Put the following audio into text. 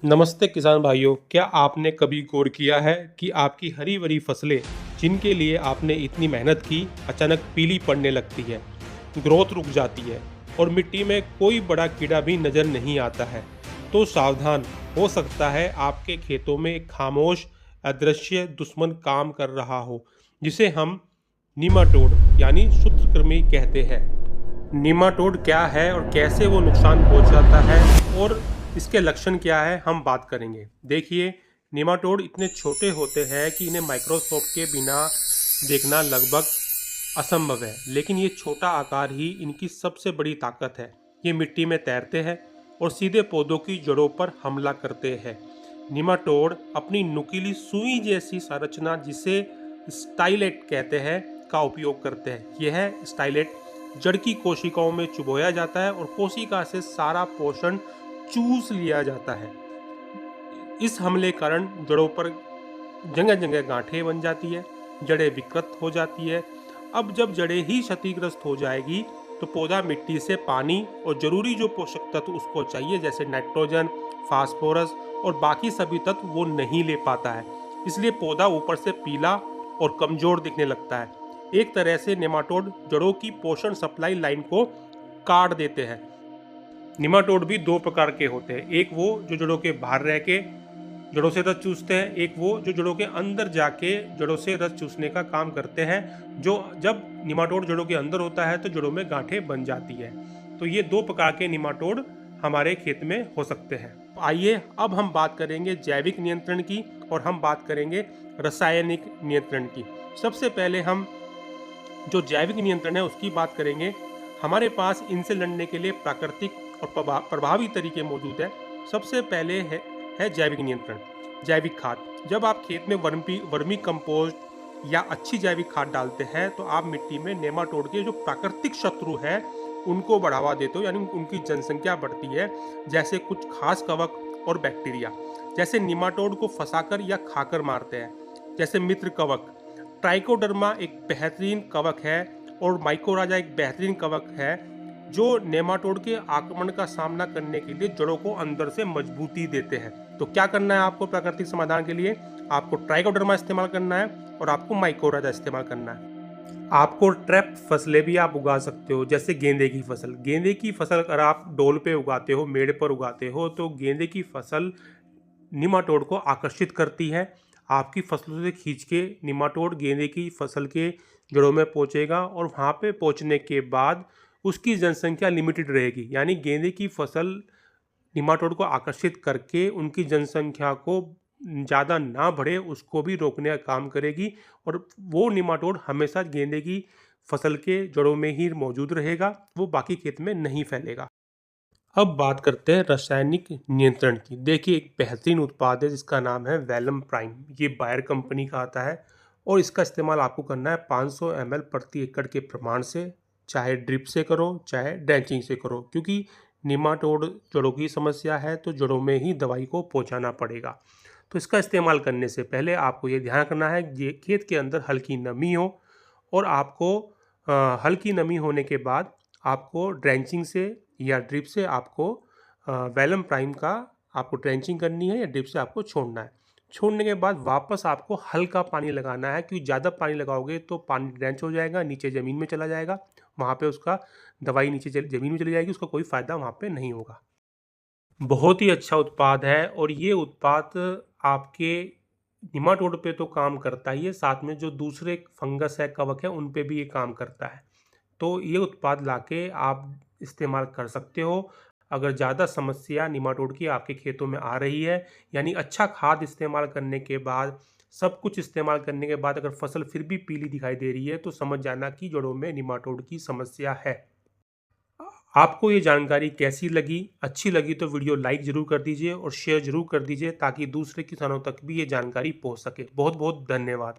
नमस्ते किसान भाइयों, क्या आपने कभी गौर किया है कि आपकी हरी भरी फसलें जिनके लिए आपने इतनी मेहनत की अचानक पीली पड़ने लगती है, ग्रोथ रुक जाती है और मिट्टी में कोई बड़ा कीड़ा भी नज़र नहीं आता है। तो सावधान, हो सकता है आपके खेतों में एक खामोश अदृश्य दुश्मन काम कर रहा हो, जिसे हम निमाटोड यानी सूत्रकृमि कहते हैं। निमाटोड क्या है और कैसे वो नुकसान पहुंचाता है और इसके लक्षण क्या है, हम बात करेंगे। देखिए, निमाटोड इतने छोटे होते हैं कि इन्हें माइक्रोस्कोप के बिना देखना लगभग असंभव है, लेकिन ये छोटा आकार ही इनकी सबसे बड़ी ताकत है। ये मिट्टी में तैरते हैं और सीधे पौधों की जड़ों पर हमला करते हैं। निमाटोड अपनी नुकीली सुई जैसी संरचना, जिसे स्टाइलेट कहते हैं, का उपयोग करते हैं। यह स्टाइलेट जड़ की कोशिकाओं में चुभोया जाता है और कोशिका से सारा पोषण चूस लिया जाता है। इस हमले कारण जड़ों पर जगह जगह गांठें बन जाती है, जड़ें विकृत हो जाती है। अब जब जड़ें ही क्षतिग्रस्त हो जाएगी तो पौधा मिट्टी से पानी और जरूरी जो पोषक तत्व उसको चाहिए, जैसे नाइट्रोजन, फास्फोरस और बाकी सभी तत्व, वो नहीं ले पाता है। इसलिए पौधा ऊपर से पीला और कमजोर दिखने लगता है। एक तरह से नेमाटोड जड़ों की पोषण सप्लाई लाइन को काट देते हैं। निमाटोड भी दो प्रकार के होते हैं, एक वो जो जड़ों के बाहर रह के जड़ों से रस चूसते हैं, एक वो जो जड़ों के अंदर जाके जड़ों से रस चूसने का काम करते हैं। जो जब निमाटोड जड़ों के अंदर होता है तो जड़ों में गांठें बन जाती है। तो ये दो प्रकार के निमाटोड हमारे खेत में हो सकते हैं। आइए अब हम बात करेंगे जैविक नियंत्रण की और हम बात करेंगे रासायनिक नियंत्रण की। सबसे पहले हम जो जैविक नियंत्रण है उसकी बात करेंगे। हमारे पास इनसे लड़ने के लिए प्राकृतिक और प्रभावी तरीके मौजूद हैं। सबसे पहले है जैविक नियंत्रण। जैविक खाद, जब आप खेत में वर्मी कंपोस्ट या अच्छी जैविक खाद डालते हैं तो आप मिट्टी में नेमाटोड के जो प्राकृतिक शत्रु है उनको बढ़ावा देते हो, यानी उनकी जनसंख्या बढ़ती है। जैसे कुछ खास कवक और बैक्टीरिया, जैसे निमाटोड को फंसाकर या खाकर मारते हैं। जैसे मित्र कवक, ट्राइकोडर्मा एक बेहतरीन कवक है और माइकोराजा एक बेहतरीन कवक है जो नेमाटोड के आक्रमण का सामना करने के लिए जड़ों को अंदर से मजबूती देते हैं। तो क्या करना है आपको प्राकृतिक समाधान के लिए? आपको ट्राइकोडर्मा इस्तेमाल करना है और आपको माइकोराजा इस्तेमाल करना है। आपको ट्रैप फसलें भी आप उगा सकते हो, जैसे गेंदे की फसल। गेंदे की फसल अगर आप डोल पे उगाते हो, मेड़ पर उगाते हो, तो गेंदे की फसल निमाटोड को आकर्षित करती है। आपकी फसलों से खींच के निमाटोड गेंदे की फसल के जड़ों में पहुंचेगा और वहाँ पे पहुंचने के बाद उसकी जनसंख्या लिमिटेड रहेगी, यानी गेंदे की फसल निमाटोड को आकर्षित करके उनकी जनसंख्या को ज़्यादा ना बढ़े उसको भी रोकने का काम करेगी और वो निमाटोड हमेशा गेंदे की फसल के जड़ों में ही मौजूद रहेगा, वो बाकी खेत में नहीं फैलेगा। अब बात करते हैं रासायनिक नियंत्रण की। देखिए, एक बेहतरीन उत्पाद है जिसका नाम है वेलम प्राइम। ये बायर कंपनी का आता है और इसका इस्तेमाल आपको करना है 500 ml प्रति एकड़ के प्रमाण से, चाहे ड्रिप से करो चाहे ड्रेंचिंग से करो, क्योंकि निमाटोड जड़ों की समस्या है तो जड़ों में ही दवाई को पहुंचाना पड़ेगा। तो इसका इस्तेमाल करने से पहले आपको ये ध्यान रखना है कि खेत के अंदर हल्की नमी हो और आपको हल्की नमी होने के बाद आपको ड्रेंचिंग से या ड्रिप से आपको वेलम प्राइम का आपको ड्रेंचिंग करनी है या ड्रिप से आपको छोड़ना है। छोड़ने के बाद वापस आपको हल्का पानी लगाना है, क्योंकि ज़्यादा पानी लगाओगे तो पानी ड्रेंच हो जाएगा, नीचे ज़मीन में चला जाएगा, वहाँ पे उसका दवाई नीचे ज़मीन में चली जाएगी, उसका कोई फ़ायदा वहाँ पे नहीं होगा। बहुत ही अच्छा उत्पाद है और ये उत्पाद आपके निमाटोड पे तो काम करता ही है, साथ में जो दूसरे फंगस है, कवक है, उन पे भी ये काम करता है। तो ये उत्पाद लाके आप इस्तेमाल कर सकते हो। अगर ज़्यादा समस्या निमाटोड की आपके खेतों में आ रही है, यानी अच्छा खाद इस्तेमाल करने के बाद, सब कुछ इस्तेमाल करने के बाद अगर फसल फिर भी पीली दिखाई दे रही है तो समझ जाना कि जड़ों में निमाटोड की समस्या है। आपको ये जानकारी कैसी लगी? अच्छी लगी तो वीडियो लाइक ज़रूर कर दीजिए और शेयर ज़रूर कर दीजिए ताकि दूसरे किसानों तक भी ये जानकारी पहुंच सके। बहुत बहुत धन्यवाद।